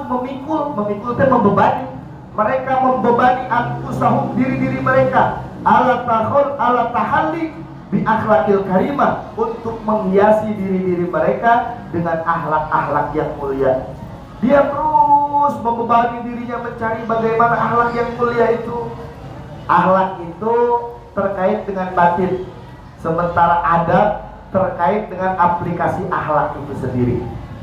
memikul itu membebani. Mereka membebani anfusahum, diri-diri mereka, ala tahalli bi akhlakil karimah, untuk menghiasi diri-diri mereka dengan akhlak-akhlak yang mulia. Dia terus membebani dirinya mencari bagaimana akhlak yang mulia itu. Akhlak itu terkait dengan batin, sementara adab terkait dengan aplikasi akhlak itu sendiri.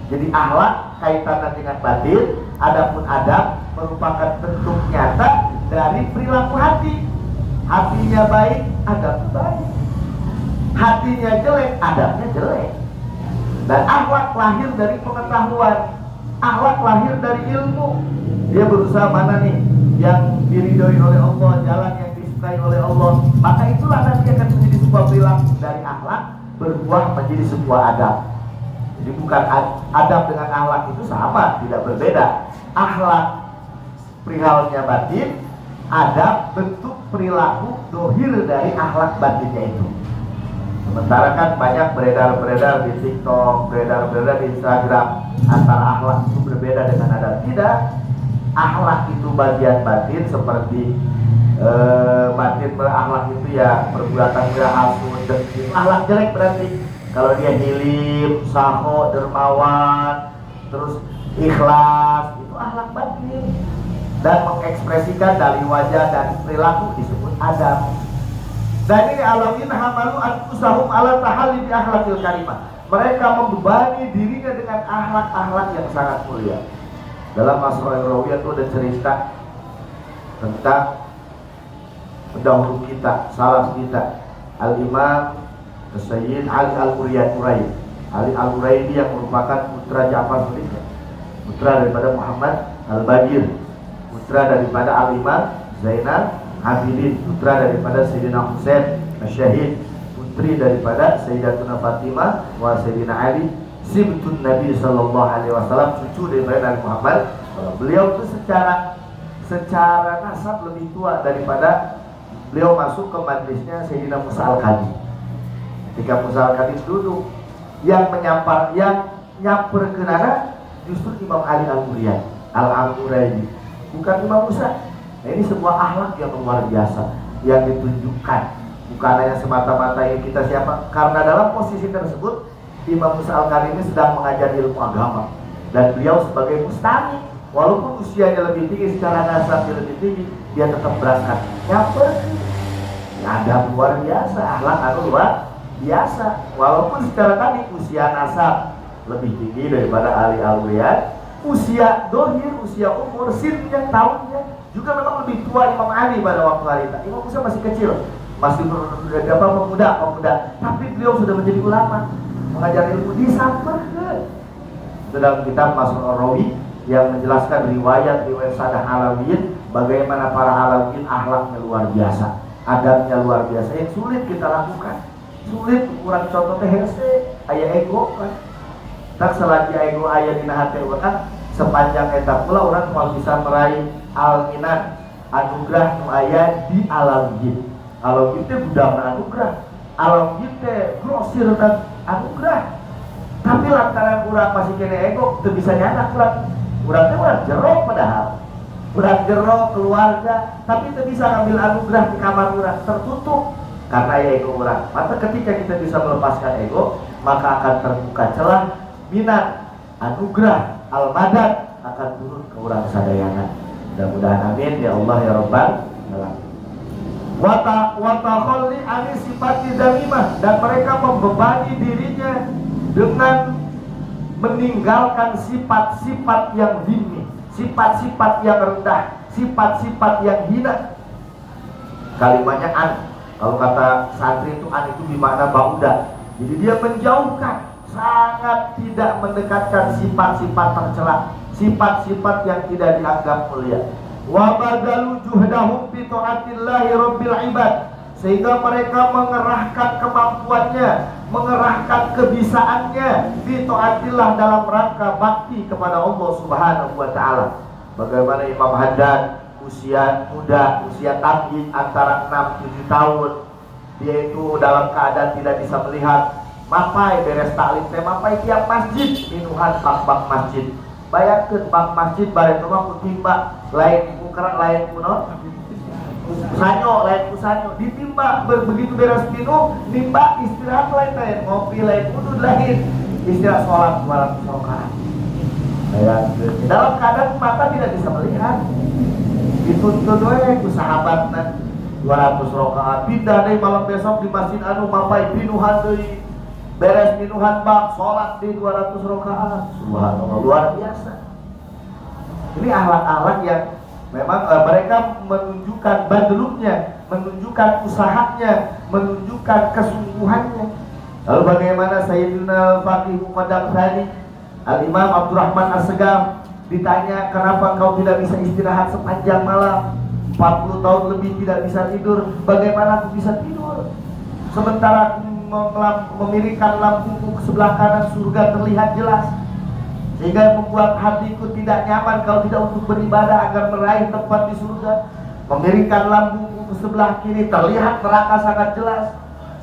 Jadi akhlak kaitannya dengan batin, adapun adab merupakan bentuk nyata dari perilaku hati. Hatinya baik, adabnya baik. Hatinya jelek, adabnya jelek. Dan akhlak lahir dari pengetahuan, akhlak lahir dari ilmu. Dia berusaha mana nih yang diridhoi oleh Allah, jalan yang disukai oleh Allah, maka itulah nanti akan menjadi sebuah perilaku. Dari akhlak berbuah menjadi sebuah adab. Jadi bukan adab dengan akhlak itu sama, tidak berbeda. Akhlak perihalnya batin, adab bentuk perilaku dohir dari akhlak batinnya itu. Sementara kan banyak beredar di TikTok, beredar di Instagram, antara akhlak itu berbeda dengan adab. Tidak, akhlak itu bagian batin, seperti batin berakhlak itu ya perbuatan berhasut, dengki. Akhlak jelek berarti kalau dia hilim, saho, dermawan, terus ikhlas, itu akhlak batin. Dan mengekspresikan dari wajah dan perilaku disebut adab. Dan ini alawin hamalu anfusahum ala tahalli bi akhlakil karimah. Mereka membebani dirinya dengan akhlak-akhlak yang sangat mulia. Dalam Masroh Rawiyah itu ada cerita tentang pendahulu kita, salaf kita, Al-Imam Sayyid Ali Al-Qurairi. Ali Al-Qurairi yang merupakan putra Ja'far Shadiq, putra daripada Muhammad Al-Bagir, putra daripada Al-Imam Zainal Abidin, putra daripada Sayyidina Husain Asyahid, putri daripada Sayyidatuna Fatimah wa Sayyidina Ali, sibtun Nabi sallallahu alaihi wasallam, cucu daripada Nabi Muhammad. Beliau itu secara nasab lebih tua daripada beliau masuk ke majlisnya Sayyidina Musa Al-Kadi. Ketika Musa Al-Kadi duduk, yang nyamper kenana justru Imam Ali Al-Qurairi, bukan Imam Musa. Nah, ini sebuah akhlak yang luar biasa yang ditunjukkan, bukan hanya semata-mata yang kita siapa, karena dalam posisi tersebut Imam Musa Al-Qadi ini sedang mengajar ilmu agama dan beliau sebagai mustami, walaupun usianya lebih tinggi, secara nasab lebih tinggi, dia tetap berangkat nyamper. Ada luar biasa, akhlak luar biasa, walaupun secara tadi usia nasab lebih tinggi daripada Ali Al-Qurairi, usia dohir, usia umur, sinnya, tahunnya juga memang lebih tua Imam Ali pada waktu hari itu. Imam Musa masih kecil, masih pemuda, tapi beliau sudah menjadi ulama, mengajar ilmu di Samperkeun. Dalam kitab Masroh Rawi yang menjelaskan riwayat Sadah Alawiyin, bagaimana para Alawiyin akhlaknya luar biasa, adabnya luar biasa, yang sulit kita lakukan. Sulit kurang contoh teh aya ego kan. Tak selagi ego aya dina hate urang, sepanjang eta pula orang mau bisa meraih alminan anugerah nu aya di alam jin. Alam jin teh budakna anugerah, alam jin teh grosir dan anugerah. Tapi lantaran urang masih kena ego, teu bisa nyanak urang teh urang jero padahal. Urang jero keluarga, tapi teu bisa ngambil anugerah di kamar urang, tertutup karena ego urang. Maka ketika kita bisa melepaskan ego, maka akan terbuka celah minat anugerah al-madad akan turun ke urang sadayana. Mudah-mudahan amin ya Allah ya Rabbal alamin. Wa takhalli ani sifati dalimah, dan mereka membebani dirinya dengan meninggalkan sifat-sifat yang dhimmi, sifat-sifat yang rendah, sifat-sifat yang hina. Kalimatnya an, kalau kata santri itu an itu bermakna bauda. Jadi dia menjauhkan, sangat tidak mendekatkan sifat-sifat tercela, sifat-sifat yang tidak dianggap mulia. Wa badalu juhdahum fi taatillahi rabbil ibad, sehingga mereka mengerahkan kemampuannya, mengerahkan kebisaannya fi taatillah, dalam rangka bakti kepada Allah Subhanahu wa taala. Bagaimana Imam Haddad usia muda, usia tamyiz antara 6-7 tahun, dia itu dalam keadaan tidak bisa melihat, mapai beres taklim teh, mapai tiap masjid minuhan bak-bak masjid. Bayangkeun bang masjid bare teh mah timba lain ukuran lain kuno. Sanyo lain kusanyo ditimba begitu beres minum nimba istirahat lain lain ngopi lain wudhu lain istirahat sholat 200 rakaat. Dalam keadaan mata tidak bisa melihat dituntun we ku sahabatna 200 rakaat pindah deui malam besok di masjid anu mapai pinuhan deui beres minuhan bang sholat di 200 rakaat. Subhanallah, luar biasa. Ini akhlak-akhlak yang memang mereka menunjukkan badluknya, menunjukkan usahanya, menunjukkan kesungguhannya. Lalu bagaimana Sayyidina Al-Faqih Muqaddam Tsani Al-Imam Abdurrahman As-Segaf ditanya, kenapa engkau tidak bisa istirahat sepanjang malam? 40 tahun lebih tidak bisa tidur. Bagaimana aku bisa tidur? Sementara aku memirikan lampuku ke sebelah kanan, surga terlihat jelas. Sehingga membuat hatiku tidak nyaman kalau tidak untuk beribadah agar meraih tempat di surga. Memiringkan lambungku ke sebelah kiri, terlihat neraka sangat jelas.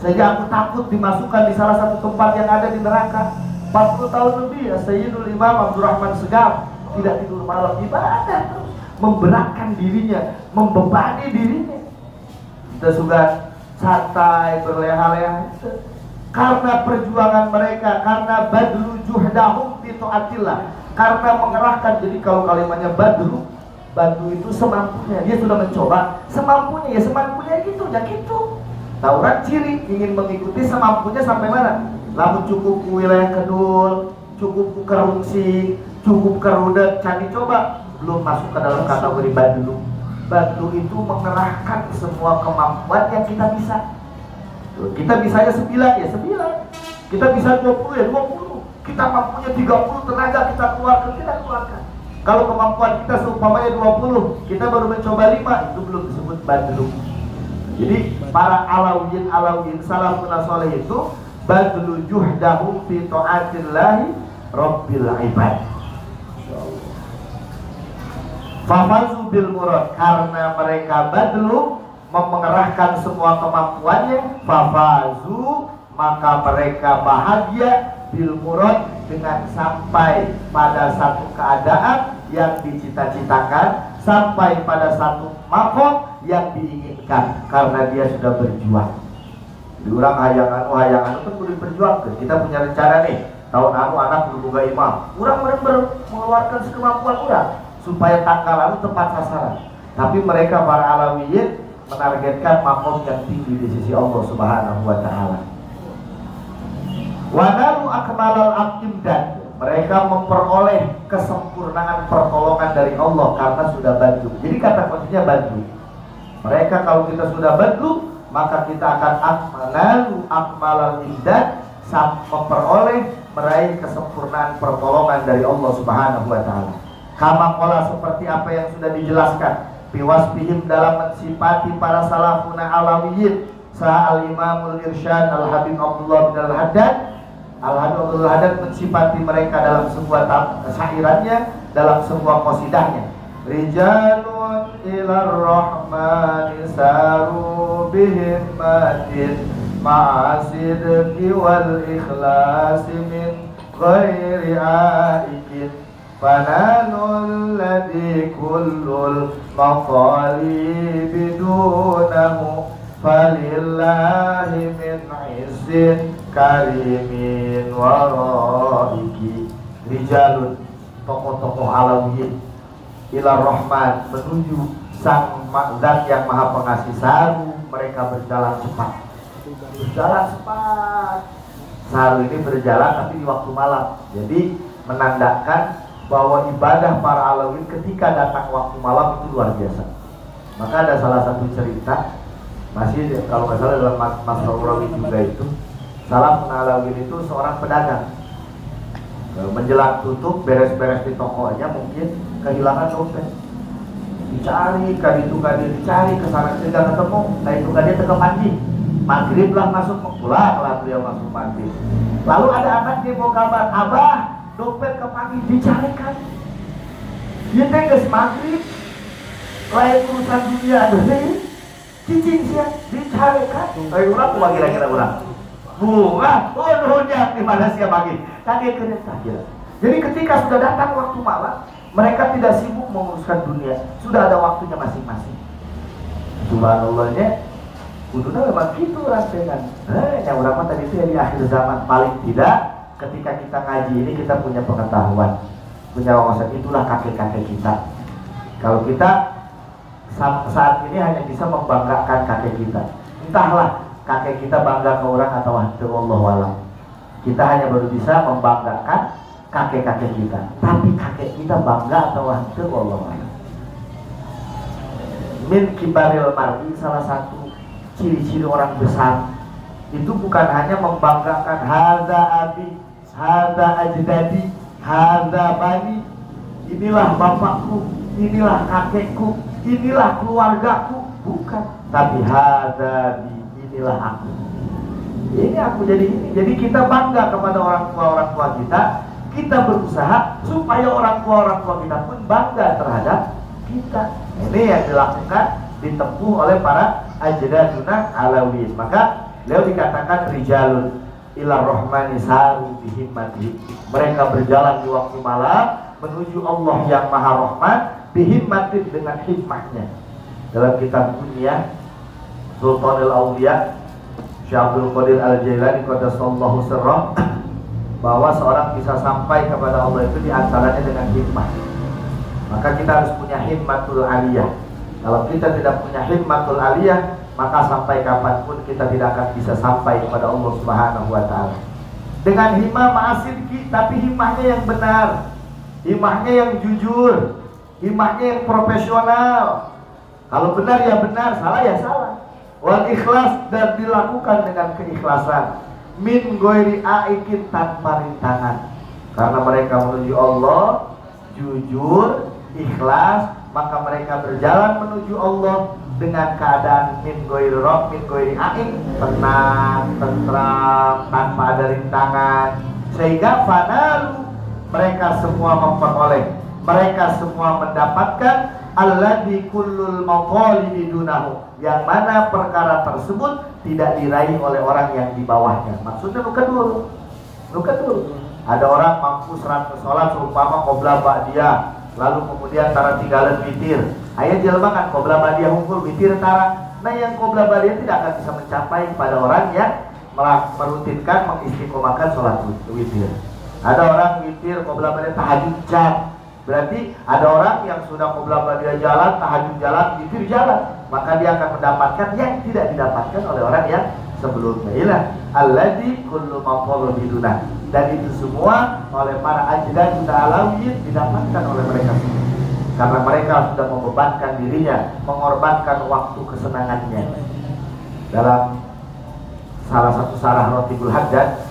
Sehingga aku takut dimasukkan di salah satu tempat yang ada di neraka. 40 tahun lebih ya Sayyidul Imam Abdurrahman Segaf tidak tidur malam, ibadah terus, memberatkan dirinya, membebani dirinya. Kita sudah santai berleha-leha karena perjuangan mereka, karena badlu juhdahum fi taatillah, karena mengerahkan. Jadi kalau kalimatnya badlu itu semampunya, dia sudah mencoba semampunya, ya semampunya gitu, ya gitu. Nah orang ciri ingin mengikuti semampunya sampai mana? Lamun cukup ku wilayah Kedul, cukup ku Kerungsing, cukup ke Rudet, candi coba, belum masuk ke dalam kategori badlu. Badlu itu mengerahkan semua kemampuan yang kita bisa. Kita bisanya 9 ya 9, kita bisa 20 ya 20, kita mampunya 30 tenaga kita keluarkan. Kalau kemampuan kita seumpamanya 20, kita baru mencoba 5, itu belum disebut badlu. Jadi para alawiyin salafun saleh itu badlu juhdahum fi taatillahi rabbil ibad. Fafazu bil murad, karena mereka badlu mengerahkan semua kemampuannya, fafazu, maka mereka bahagia bil murad, dengan sampai pada satu keadaan yang dicita-citakan, sampai pada satu makom yang diinginkan, karena dia sudah berjuang. Di orang hayangan itu kudu diperjuangkan. Kita punya rencana nih, tahun anu anak berbuka imam, orang mengeluarkan sekemampuan orang supaya tanggal anu tepat sasaran. Tapi mereka para alawiyin menargetkan makom yang tinggi di sisi Allah Subhanahu wa taala. Wa nalu akmalal imdad, mereka memperoleh kesempurnaan pertolongan dari Allah karena sudah badlu. Jadi kata kuncinya badlu. Mereka kalau kita sudah badlu, maka kita akan akmalal imdad, memperoleh meraih kesempurnaan pertolongan dari Allah Subhanahu wa taala. Kama qala, seperti apa yang sudah dijelaskan biwasbihim, dalam mensifati para salafuna alawiyin. Sa'al Imamul Irsyad Al-Habib Abdullah bin Al-Haddad, Al-Habib Abdullah Haddad mensifati mereka dalam sebuah syairannya, dalam sebuah qasidahnya. Rijalun ilar rahmani saru bihimmatin ma'asidki wal ikhlasi min ghairi aikin, fananul ladhi kullul maqali bidunahu, falillahi min izzin karimin waraiki. Rijalun, tokoh-tokoh alawiyin, ilar rahman, menuju sang zat yang maha pengasih. Saru, mereka berjalan cepat. Saru ini berjalan tapi di waktu malam. Jadi menandakan bahwa ibadah para alawiyin ketika datang waktu malam itu luar biasa. Maka ada salah satu cerita, masih kalau nggak salah dalam Mas Rawi juga itu, Salafun alawiyin itu seorang pedagang. Menjelang tutup, beres-beres di tokonya, mungkin kehilangan dompet. Dicari, dicari ke sana tidak ketemu. Nah itu dia tengah mandi. Maghrib lah masuk, pulang lah beliau masuk maghrib. Lalu ada anak dia mau kabar, abah, dompet kepagi, dicarikan. Dia tegas maghrib, lain urusan dunia ada nih, cicing sih, dicarikan. Ayo orang tuh kira-kira orang. Bunga, nuhunnya di mana sih pagi? Tadi kena tak kira. Jadi ketika sudah datang waktu malam, mereka tidak sibuk menguruskan dunia, sudah ada waktunya masing-masing. Subhanallahnya, kuduna memang gitu rancangan. Yang berapa tadi itu ya di akhir zaman paling tidak ketika kita ngaji ini kita punya pengetahuan, punya wawasan, itulah kakek-kakek kita. Kalau kita saat ini hanya bisa membanggakan kakek kita, entahlah kakek kita bangga ke orang atau wallahu alam. Kita hanya baru bisa membanggakan kakek-kakek kita, tapi kakek kita bangga atau wallahu alam. Min kibaril mar'i, salah satu ciri-ciri orang besar itu bukan hanya membanggakan hadza abi, hadza ajdadi, hadza bani, inilah bapakku, inilah kakekku, inilah keluargaku, bukan, tapi hadza bi, inilah aku. Ini aku jadi ini. Jadi kita bangga kepada orang tua kita. Kita berusaha supaya orang tua kita pun bangga terhadap kita. Ini yang dilakukan, ditempuh oleh para ajdaduna alawiyyin. Maka beliau dikatakan rijalun ila rahmani saru bihimmati. Mereka berjalan di waktu malam menuju Allah yang Maha Rahman bihimmatin, dengan hikmahnya. Dalam kitab Dunia Sultanul Auliya Syekh Abdul Qadir Al-Jailani qaddasallahu sirrah, bahwa seorang bisa sampai kepada Allah itu diantaranya dengan hikmah. Maka kita harus punya himmatul aliyah. Kalau kita tidak punya himmatul aliyah, maka sampai kapanpun kita tidak akan bisa sampai kepada Allah Subhanahu wa ta'ala. Dengan himmah ma'asidki, tapi himmahnya yang benar, himmahnya yang jujur, himmahnya yang profesional. Kalau benar ya benar, salah ya salah. Wal ikhlas, dan dilakukan dengan keikhlasan. Min goiri aikin, tanpa rintangan. Karena mereka menuju Allah jujur, ikhlas, maka mereka berjalan menuju Allah dengan keadaan min goiri rob, min goiri aik, tenang, tentram, tanpa ada rintangan. Sehingga fanalu, mereka semua memperoleh, mereka semua mendapatkan alladzi kullul maqalibi dunahu, yang mana perkara tersebut tidak diraih oleh orang yang di bawahnya. Maksudnya nuka dulu. Ada orang mampu 100 sholat seumpama qobla ba'diyah, lalu kemudian tara tinggalan witir. Aya jelema kan qobla ba'diyah hungkul witir tara. Nah, yang qobla ba'diyah tidak akan bisa mencapai pada orang yang merutinkan, mengistiqomahkan sholat witir. Ada orang witir qobla ba'diyah tahajud jam. Berarti ada orang yang sudah qobla ba'diyah jalan, tahajud jalan, witir jalan, maka dia akan mendapatkan yang tidak didapatkan oleh orang yang sebelumnya. Inilah alladzi kullu maqalu biduna. Dan itu semua oleh para ajdad alawiyyin didapatkan oleh mereka semua. Karena mereka sudah membebankan dirinya, mengorbankan waktu kesenangannya. Dalam salah satu sarah Ratibul Haddad,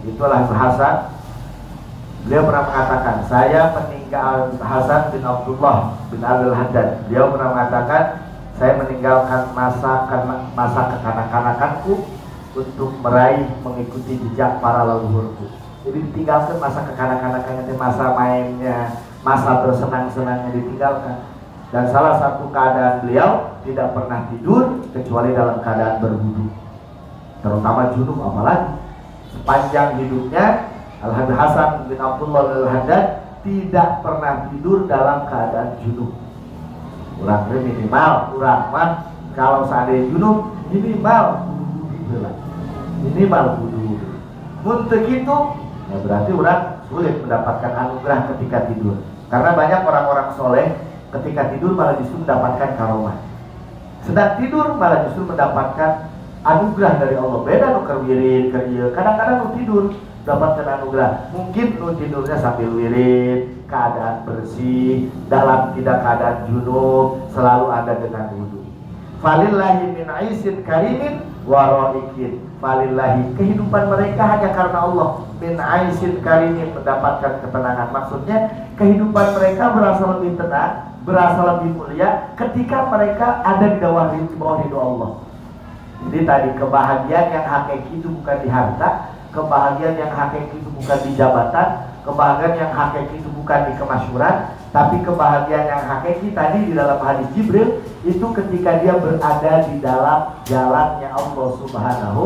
itulah Hasan, beliau pernah mengatakan, saya meninggal Hasan bin Abdullah bin Al-Haddad. Beliau pernah mengatakan, saya meninggalkan masa kekanak-kanakanku untuk meraih, mengikuti jejak para leluhurku. Jadi ditinggalkan masa kekanak-kanakannya, masa mainnya, masa bersenang-senangnya ditinggalkan. Dan salah satu keadaan beliau tidak pernah tidur kecuali dalam keadaan berwudu, terutama junub. Apalagi sepanjang hidupnya Al-Haddad Hasan bin Abdullah Al-Haddad tidak pernah tidur dalam keadaan junub. Urang minimal, urang mah kalau seandainya junub minimal wudu. Untuk itu, ya berarti urang sulit mendapatkan anugerah ketika tidur. Karena banyak orang-orang soleh ketika tidur malah justru mendapatkan karomah. Sedang tidur malah justru mendapatkan anugerah dari Allah. Beda nu keur wirid, keur ieu. Kadang-kadang nu tidur dapatkan anugerah. Mungkin nu tidurnya sambil wirid, keadaan bersih, dalam tidak keadaan junub, selalu ada dengan wudu. Falillahi min aisin karimin waraikin. Falillahi, kehidupan mereka hanya karena Allah. Min aisin karimin, mendapatkan ketenangan. Maksudnya kehidupan mereka berasa lebih tenang, berasa lebih mulia ketika mereka ada di bawah ridho Allah. Jadi tadi kebahagiaan yang hakiki itu bukan di harta, kebahagiaan yang hakiki itu bukan di jabatan, kebahagiaan yang hakiki itu bukan di kemasyhuran, tapi kebahagiaan yang hakiki tadi di dalam hadis Jibril itu ketika dia berada di dalam jalannya Allah Subhanahu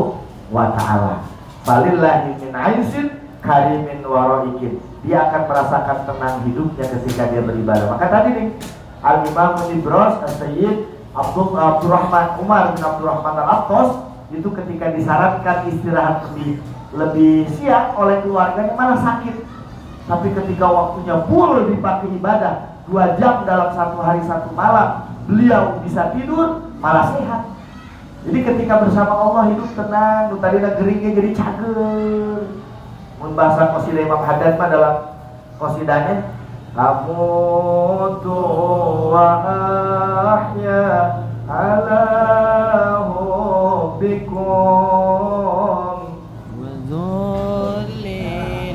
wa ta'ala. Falillahi min aisin karimin waraikin. dia akan merasakan tenang hidupnya ketika dia beribadah. Maka tadi nih Al-Imam Nibros As-Sayyid Abdurrahman Umar bin Abdurrahman Al-Attas itu ketika disarankan istirahat lebih siang oleh keluarganya malah sakit. Tapi ketika waktunya full dipakai ibadah 2 jam dalam 1 hari 1 malam, beliau bisa tidur malah sehat. Jadi ketika bersama Allah hidup tenang, tadi geringnya jadi cager. Mun bahasa qasidah Imam Haddad mah dalam qasidahnya amutu wa ahya ala hubbikum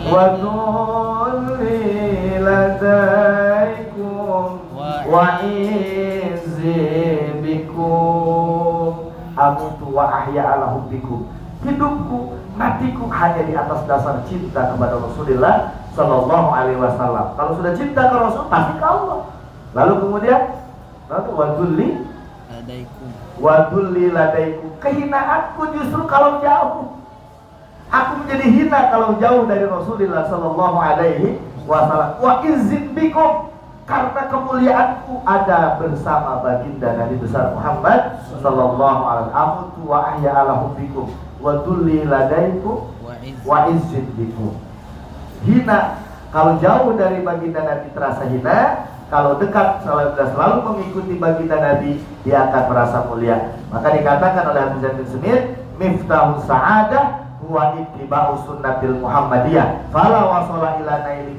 wa dhulli ladaikum wa izzi bikum. Amutu wa ahya ala hubbikum. Hidupku, matiku hanya di atas dasar cinta kepada Rasulullah Sallallahu Alaihi Wasallam. Kalau sudah cinta ke Rasul, pasti ke Allah. Lalu kemudian, wadulli ladaikum. Kehinaanku justru kalau jauh. Aku menjadi hina kalau jauh dari Rasulullah Sallallahu Alaihi Wasallam. Wa izin bikum. Karena kemuliaanku ada bersama baginda Nabi besar Muhammad Sallallahu Alaihi Wasallam. Amutu wa ahya ala hubbikum wa dulli ladaikum wa izzin bikum. Hina kalau jauh dari baginda Nabi terasa hina, kalau dekat selalu mengikuti baginda Nabi dia akan merasa mulia. Maka dikatakan oleh Habib Zain bin Semir, miftahus sa'adah huwa ittiba'u sunnatil Muhammadiyah fala wasala ila naili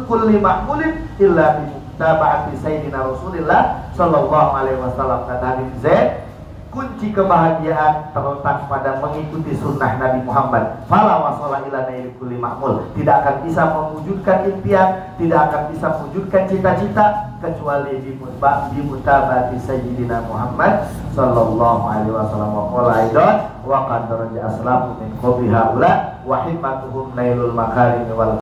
kulli ma'qulin illa bi muttaba'ati sayyidina Rasulillah sallallahu alaihi wasallam. Kata Habib Zain, kunci kebahagiaan terletak pada mengikuti sunnah Nabi Muhammad. Fala wasala ila naili kulli ma'mul. Tidak akan bisa mewujudkan impian, tidak akan bisa mewujudkan cita-cita kecuali di mutabati sayyidina Muhammad sallallahu alaihi wasallam. Wa qala aidan wa qad daraja aslamu min qabli haula wa himmatuhum nailul makarim wal